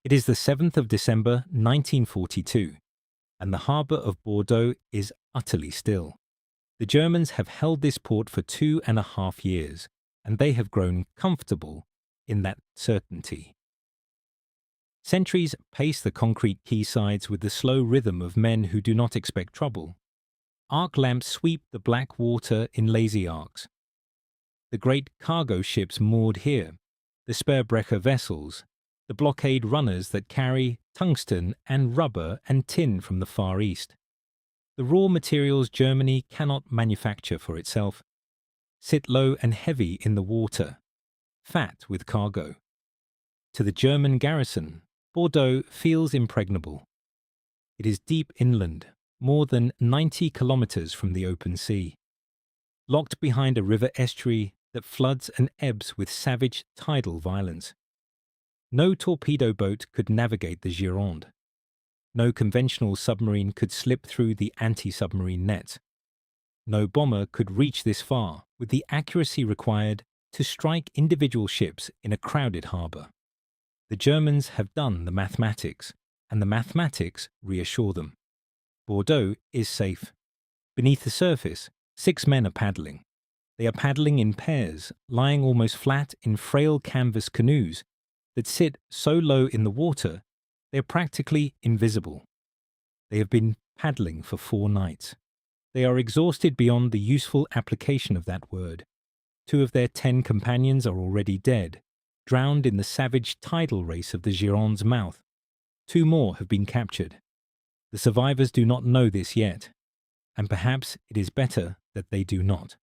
It is the 7th of December 1942, and the harbour of Bordeaux is utterly still. The Germans have held this port for 2.5 years, and they have grown comfortable in that certainty. Sentries pace the concrete quaysides with the slow rhythm of men who do not expect trouble. Arc lamps sweep the black water in lazy arcs. The great cargo ships moored here, the Speerbrecher vessels, the blockade runners that carry tungsten and rubber and tin from the Far East. The raw materials Germany cannot manufacture for itself sit low and heavy in the water, fat with cargo. To the German garrison, Bordeaux feels impregnable. It is deep inland, more than 90 kilometers from the open sea, locked behind a river estuary that floods and ebbs with savage tidal violence. No torpedo boat could navigate the Gironde. No conventional submarine could slip through the anti-submarine net. No bomber could reach this far with the accuracy required to strike individual ships in a crowded harbour. The Germans have done the mathematics, and the mathematics reassure them. Bordeaux is safe. Beneath the surface, 6 men are paddling. They are paddling in pairs, lying almost flat in frail canvas canoes that sit so low in the water they are practically invisible. They have been paddling for 4 nights. They are exhausted beyond the useful application of that word. 2 of their 10 companions are already dead, drowned in the savage tidal race of the Gironde's mouth. 2 more have been captured. The survivors do not know this yet, and perhaps it is better that they do not.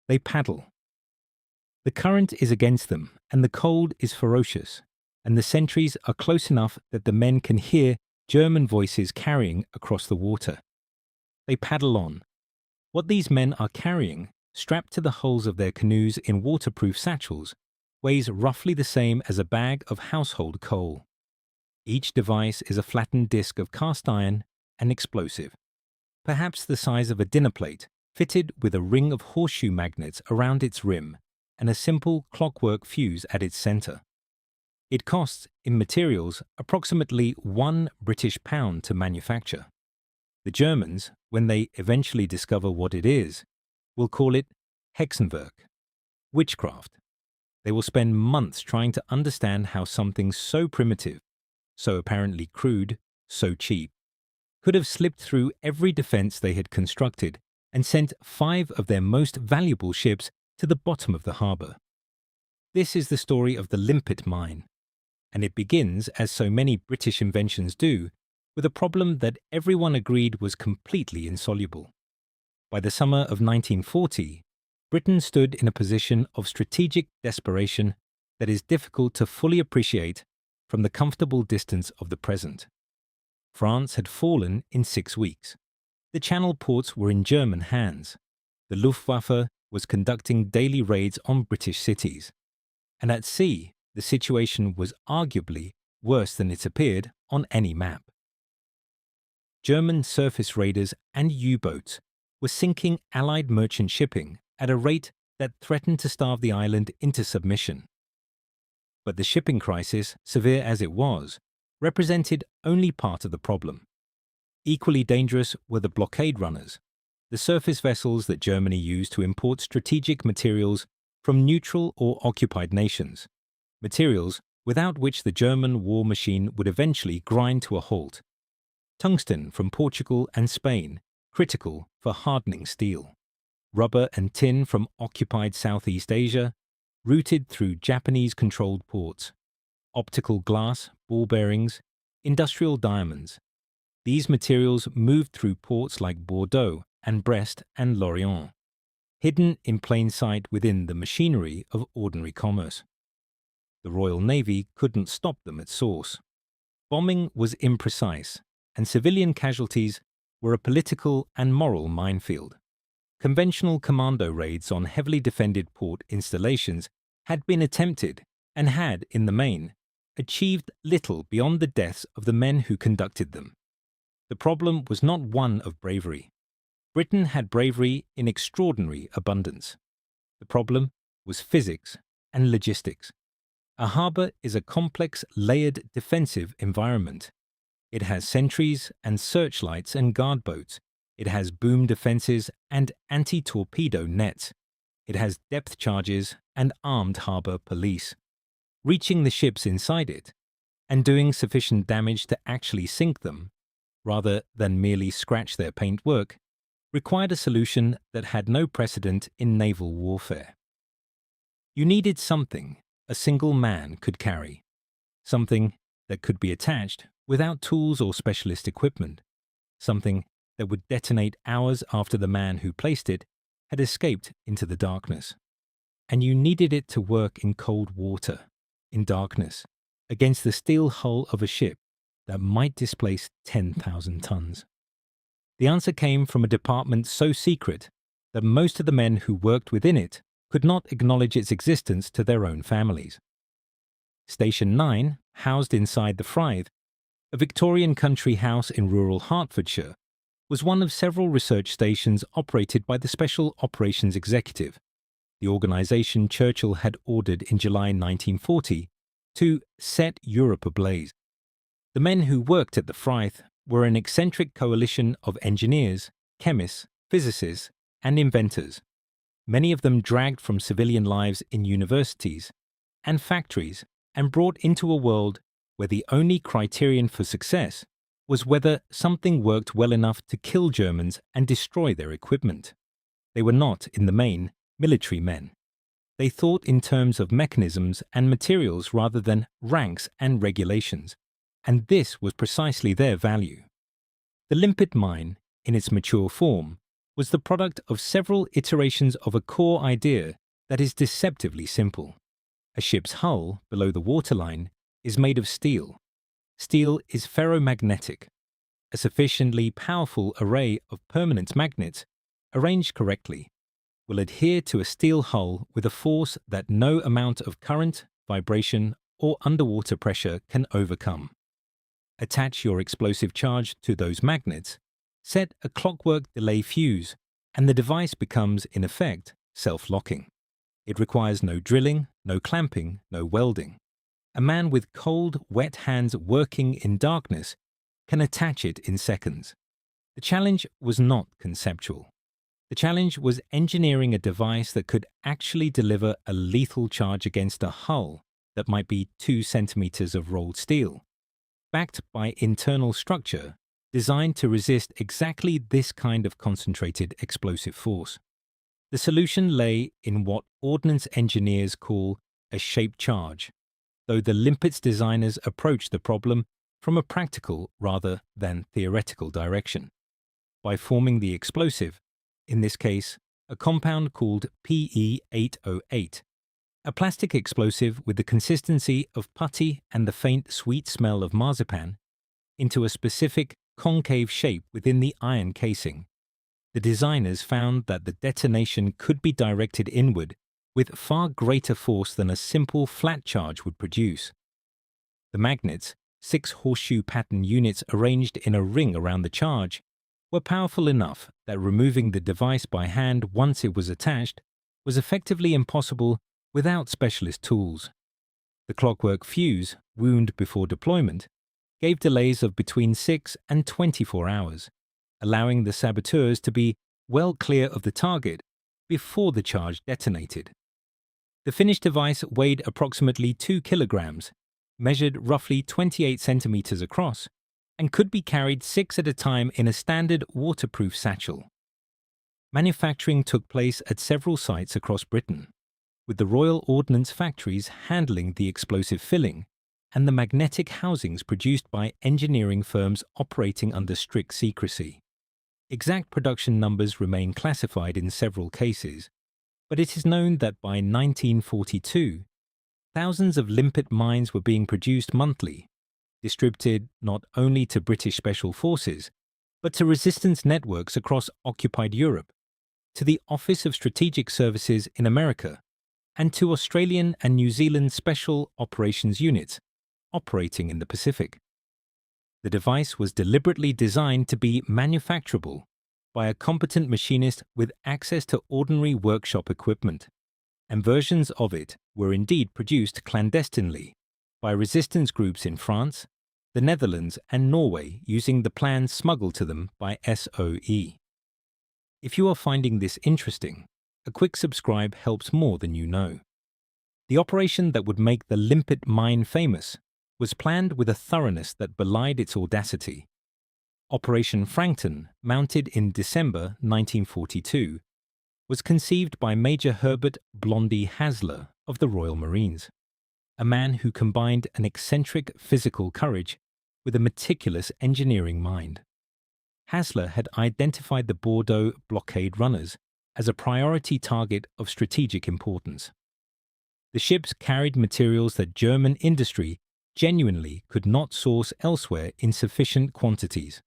They paddle. The current is against them, and the cold is ferocious, and the sentries are close enough that the men can hear German voices carrying across the water. They paddle on. What these men are carrying, strapped to the hulls of their canoes in waterproof satchels, weighs roughly the same as a bag of household coal. Each device is a flattened disc of cast iron and explosive, perhaps the size of a dinner plate, fitted with a ring of horseshoe magnets around its rim and a simple clockwork fuse at its center. It costs, in materials, approximately £1 to manufacture. The Germans, when they eventually discover what it is, will call it Hexenwerk, witchcraft. They will spend months trying to understand how something so primitive, so apparently crude, so cheap, could have slipped through every defense they had constructed and sent 5 of their most valuable ships to the bottom of the harbour. This is the story of the Limpet mine, and it begins, as so many British inventions do, with a problem that everyone agreed was completely insoluble. By the summer of 1940, Britain stood in a position of strategic desperation that is difficult to fully appreciate from the comfortable distance of the present. France had fallen in 6 weeks. The Channel ports were in German hands. The Luftwaffe was conducting daily raids on British cities. And at sea, the situation was arguably worse than it appeared on any map. German surface raiders and U-boats were sinking Allied merchant shipping at a rate that threatened to starve the island into submission. But the shipping crisis, severe as it was, represented only part of the problem. Equally dangerous were the blockade runners, the surface vessels that Germany used to import strategic materials from neutral or occupied nations, materials without which the German war machine would eventually grind to a halt. Tungsten from Portugal and Spain, critical for hardening steel. Rubber and tin from occupied Southeast Asia, routed through Japanese-controlled ports. Optical glass, ball bearings, industrial diamonds. These materials moved through ports like Bordeaux and Brest and Lorient, hidden in plain sight within the machinery of ordinary commerce. The Royal Navy couldn't stop them at source. Bombing was imprecise, and civilian casualties were a political and moral minefield. Conventional commando raids on heavily defended port installations had been attempted and had, in the main, achieved little beyond the deaths of the men who conducted them. The problem was not one of bravery. Britain had bravery in extraordinary abundance. The problem was physics and logistics. A harbor is a complex, layered defensive environment. It has sentries and searchlights and guard boats. It has boom defenses and anti-torpedo nets. It has depth charges and armed harbor police. Reaching the ships inside it and doing sufficient damage to actually sink them, rather than merely scratch their paintwork, required a solution that had no precedent in naval warfare. You needed something a single man could carry, something that could be attached without tools or specialist equipment, something that would detonate hours after the man who placed it had escaped into the darkness. And you needed it to work in cold water, in darkness, against the steel hull of a ship that might displace 10,000 tons. The answer came from a department so secret that most of the men who worked within it could not acknowledge its existence to their own families. Station 9, housed inside the Frythe, a Victorian country house in rural Hertfordshire, was one of several research stations operated by the Special Operations Executive, the organisation Churchill had ordered in July 1940 to set Europe ablaze. The men who worked at the Frythe were an eccentric coalition of engineers, chemists, physicists, and inventors, many of them dragged from civilian lives in universities and factories and brought into a world where the only criterion for success was whether something worked well enough to kill Germans and destroy their equipment. They were not, in the main, military men. They thought in terms of mechanisms and materials rather than ranks and regulations, and this was precisely their value. The Limpet mine, in its mature form, was the product of several iterations of a core idea that is deceptively simple. A ship's hull, below the waterline, is made of steel. Steel is ferromagnetic. A sufficiently powerful array of permanent magnets, arranged correctly, will adhere to a steel hull with a force that no amount of current, vibration, or underwater pressure can overcome. Attach your explosive charge to those magnets, set a clockwork delay fuse, and the device becomes, in effect, self-locking. It requires no drilling, no clamping, no welding. A man with cold, wet hands working in darkness can attach it in seconds. The challenge was not conceptual. The challenge was engineering a device that could actually deliver a lethal charge against a hull that might be 2 centimeters of rolled steel, backed by internal structure designed to resist exactly this kind of concentrated explosive force. The solution lay in what ordnance engineers call a shaped charge, though the Limpet's designers approached the problem from a practical rather than theoretical direction, by forming the explosive, in this case, a compound called PE808, a plastic explosive with the consistency of putty and the faint sweet smell of marzipan, into a specific concave shape within the iron casing. The designers found that the detonation could be directed inward with far greater force than a simple flat charge would produce. The magnets, 6 horseshoe pattern units arranged in a ring around the charge, were powerful enough that removing the device by hand once it was attached was effectively impossible without specialist tools. The clockwork fuse, wound before deployment, gave delays of between 6 and 24 hours, allowing the saboteurs to be well clear of the target before the charge detonated. The finished device weighed approximately 2 kilograms, measured roughly 28 centimeters across, and could be carried 6 at a time in a standard waterproof satchel. Manufacturing took place at several sites across Britain, with the Royal Ordnance factories handling the explosive filling and the magnetic housings produced by engineering firms operating under strict secrecy. Exact production numbers remain classified in several cases, but it is known that by 1942, thousands of Limpet mines were being produced monthly, distributed not only to British Special Forces, but to resistance networks across occupied Europe, to the Office of Strategic Services in America, and to Australian and New Zealand Special Operations Units operating in the Pacific. The device was deliberately designed to be manufacturable by a competent machinist with access to ordinary workshop equipment. and versions of it were indeed produced clandestinely by resistance groups in France, the Netherlands, and Norway using the plans smuggled to them by SOE. If you are finding this interesting, a quick subscribe helps more than you know. The operation that would make the Limpet mine famous was planned with a thoroughness that belied its audacity. Operation Frankton, mounted in December 1942, was conceived by Major Herbert "Blondie" Hasler of the Royal Marines, a man who combined an eccentric physical courage with a meticulous engineering mind. Hasler had identified the Bordeaux blockade runners as a priority target of strategic importance. The ships carried materials that German industry genuinely could not source elsewhere in sufficient quantities.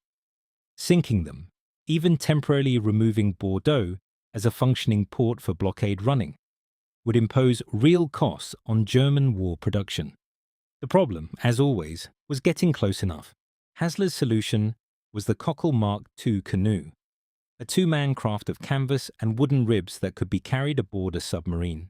Sinking them, even temporarily removing Bordeaux as a functioning port for blockade running, would impose real costs on German war production. The problem, as always, was getting close enough. Hasler's solution was the Cockle Mark II canoe, a two-man craft of canvas and wooden ribs that could be carried aboard a submarine,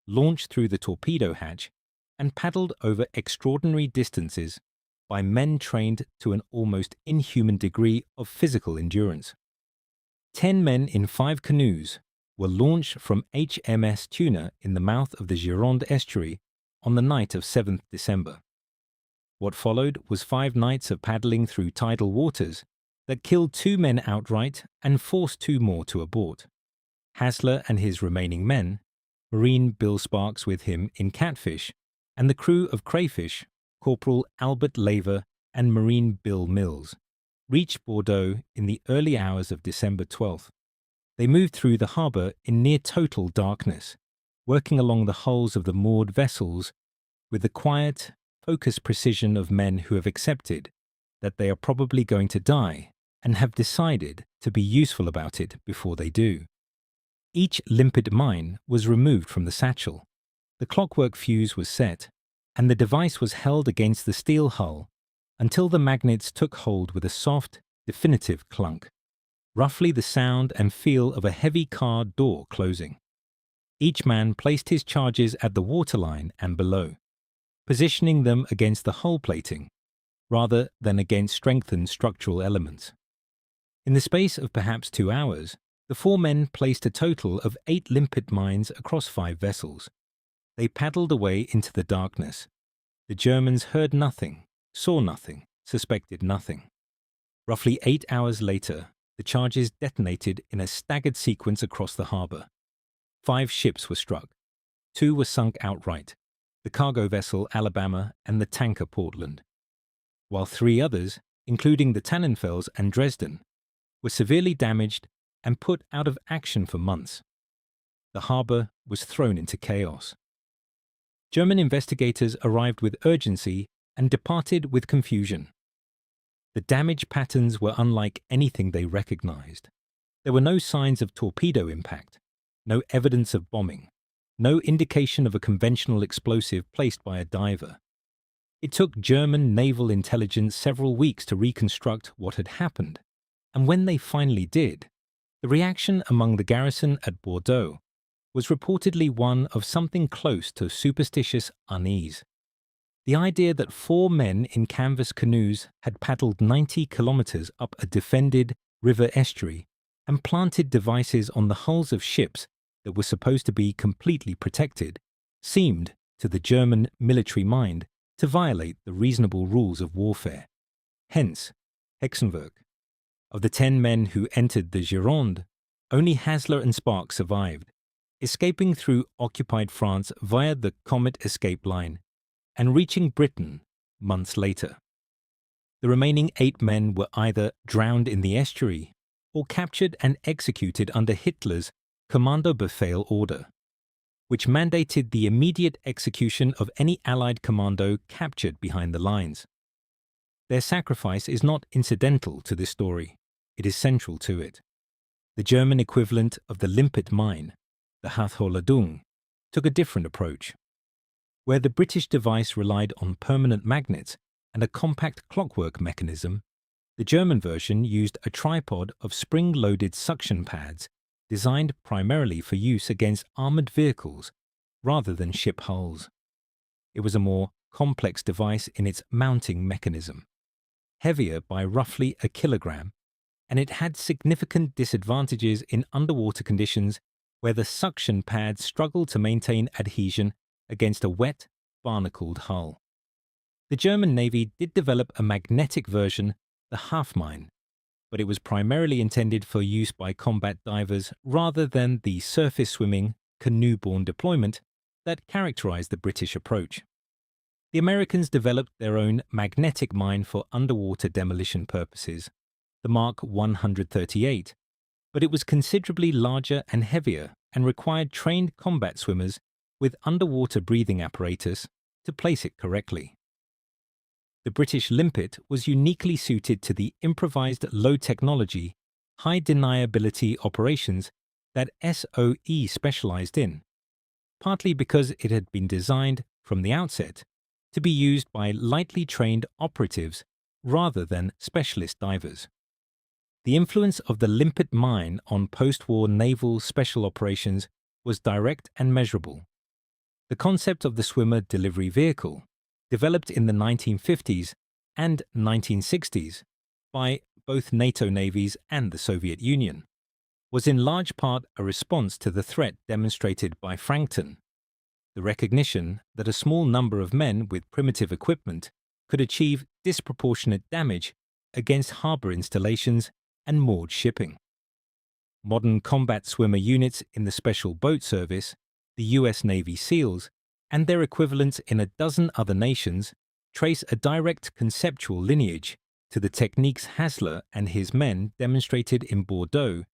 launched through the torpedo hatch, and paddled over extraordinary distances by men trained to an almost inhuman degree of physical endurance. 10 men in 5 canoes were launched from HMS Tuna in the mouth of the Gironde estuary on the night of 7th December. What followed was 5 nights of paddling through tidal waters that killed 2 men outright and forced 2 more to abort. Hasler and his remaining men, Marine Bill Sparks with him in Catfish, and the crew of Crayfish, Corporal Albert Laver and Marine Bill Mills, reached Bordeaux in the early hours of December 12th. They moved through the harbour in near total darkness, working along the hulls of the moored vessels with the quiet, focused precision of men who have accepted that they are probably going to die and have decided to be useful about it before they do. Each Limpet mine was removed from the satchel, the clockwork fuse was set, and the device was held against the steel hull until the magnets took hold with a soft, definitive clunk, roughly the sound and feel of a heavy car door closing. Each man placed his charges at the waterline and below, positioning them against the hull plating, rather than against strengthened structural elements. In the space of perhaps 2 hours, the 4 men placed a total of 8 Limpet mines across 5 vessels. They paddled away into the darkness. The Germans heard nothing, saw nothing, suspected nothing. Roughly 8 hours later, the charges detonated in a staggered sequence across the harbour. 5 ships were struck. 2 were sunk outright, the cargo vessel Alabama and the tanker Portland, while 3 others, including the Tannenfels and Dresden, were severely damaged and put out of action for months. The harbour was thrown into chaos. German investigators arrived with urgency and departed with confusion. The damage patterns were unlike anything they recognized. There were no signs of torpedo impact, no evidence of bombing, no indication of a conventional explosive placed by a diver. It took German naval intelligence several weeks to reconstruct what had happened, and when they finally did, the reaction among the garrison at Bordeaux was reportedly one of something close to superstitious unease. The idea that 4 men in canvas canoes had paddled 90 kilometers up a defended river estuary and planted devices on the hulls of ships that were supposed to be completely protected seemed, to the German military mind, to violate the reasonable rules of warfare. Hence, Hexenwerk. Of the 10 men who entered the Gironde, only Hasler and Sparks survived, escaping through occupied France via the Comet escape line and reaching Britain months later. The remaining 8 men were either drowned in the estuary or captured and executed under Hitler's Kommandobefehl order, which mandated the immediate execution of any Allied commando captured behind the lines. Their sacrifice is not incidental to this story, it is central to it. The German equivalent of the Limpet mine, the Hafholadung, took a different approach. Where the British device relied on permanent magnets and a compact clockwork mechanism, the German version used a tripod of spring-loaded suction pads designed primarily for use against armoured vehicles rather than ship hulls. It was a more complex device in its mounting mechanism, heavier by roughly a kilogram, and it had significant disadvantages in underwater conditions where the suction pads struggled to maintain adhesion against a wet, barnacled hull. The German Navy did develop a magnetic version, the Half-Mine, but it was primarily intended for use by combat divers rather than the surface-swimming, canoe-borne deployment that characterized the British approach. The Americans developed their own magnetic mine for underwater demolition purposes, the Mark 138, but it was considerably larger and heavier and required trained combat swimmers with underwater breathing apparatus to place it correctly. The British Limpet was uniquely suited to the improvised low-technology, high-deniability operations that SOE specialized in, partly because it had been designed, from the outset, to be used by lightly trained operatives rather than specialist divers. The influence of the Limpet mine on post-war naval special operations was direct and measurable. The concept of the swimmer delivery vehicle, developed in the 1950s and 1960s by both NATO navies and the Soviet Union, was in large part a response to the threat demonstrated by Frankton, the recognition that a small number of men with primitive equipment could achieve disproportionate damage against harbor installations and moored shipping. Modern combat swimmer units in the Special Boat Service, the U.S. Navy SEALs, and their equivalents in a dozen other nations trace a direct conceptual lineage to the techniques Hasler and his men demonstrated in Bordeaux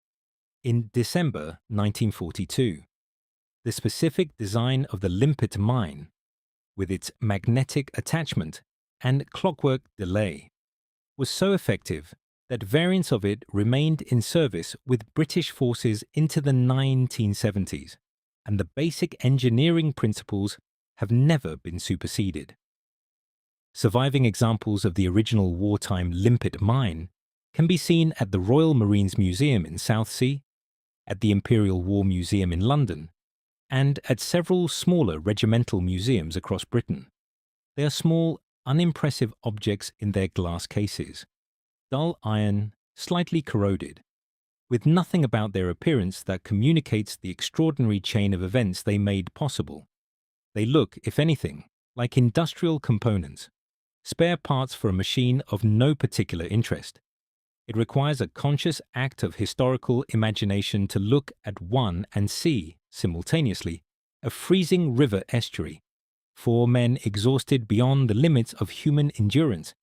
in December 1942. The specific design of the Limpet mine, with its magnetic attachment and clockwork delay, was so effective that variants of it remained in service with British forces into the 1970s, and the basic engineering principles have never been superseded. Surviving examples of the original wartime Limpet mine can be seen at the Royal Marines Museum in Southsea, at the Imperial War Museum in London, and at several smaller regimental museums across Britain. They are small, unimpressive objects in their glass cases, dull iron, slightly corroded, with nothing about their appearance that communicates the extraordinary chain of events they made possible. They look, if anything, like industrial components, spare parts for a machine of no particular interest. It requires a conscious act of historical imagination to look at one and see, simultaneously, a freezing river estuary, 4 men exhausted beyond the limits of human endurance,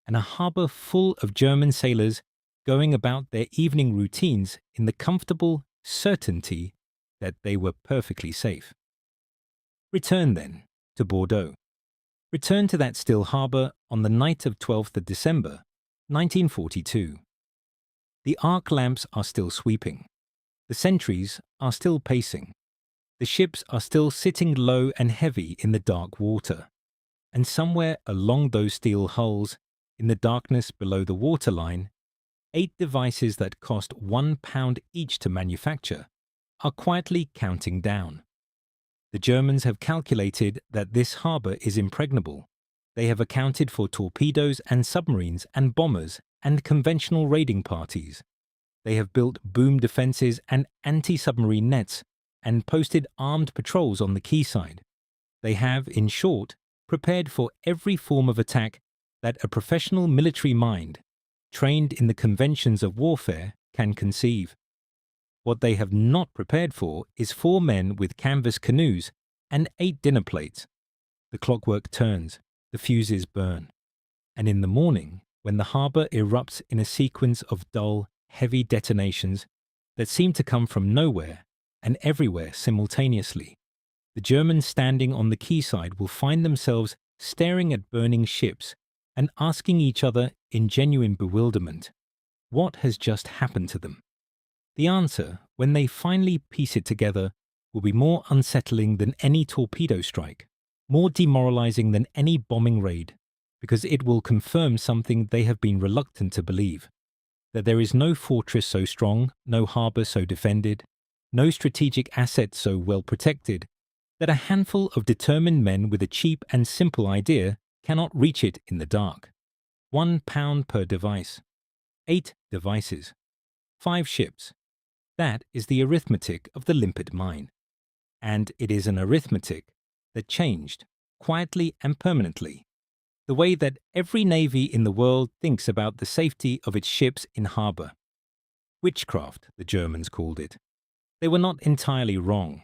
and a harbour full of German sailors going about their evening routines in the comfortable certainty that they were perfectly safe. Return, then, to Bordeaux. Return to that still harbour on the night of 12th of December, 1942. The arc lamps are still sweeping. The sentries are still pacing. The ships are still sitting low and heavy in the dark water. And somewhere along those steel hulls, in the darkness below the waterline, 8 devices that cost £1 each to manufacture are quietly counting down. The Germans have calculated that this harbour is impregnable. They have accounted for torpedoes and submarines and bombers and conventional raiding parties. They have built boom defences and anti-submarine nets and posted armed patrols on the quayside. They have, in short, prepared for every form of attack that a professional military mind, trained in the conventions of warfare, can conceive. What they have not prepared for is 4 men with canvas canoes and 8 dinner plates. The clockwork turns, the fuses burn, and in the morning, when the harbour erupts in a sequence of dull, heavy detonations that seem to come from nowhere and everywhere simultaneously, the Germans standing on the quayside will find themselves staring at burning ships and asking each other in genuine bewilderment, what has just happened to them? The answer, when they finally piece it together, will be more unsettling than any torpedo strike, more demoralizing than any bombing raid, because it will confirm something they have been reluctant to believe, that there is no fortress so strong, no harbour so defended, no strategic asset so well protected, that a handful of determined men with a cheap and simple idea cannot reach it in the dark. £1 per device. 8 devices. 5 ships. That is the arithmetic of the Limpet mine. And it is an arithmetic that changed, quietly and permanently, the way that every navy in the world thinks about the safety of its ships in harbour. Witchcraft, the Germans called it. They were not entirely wrong.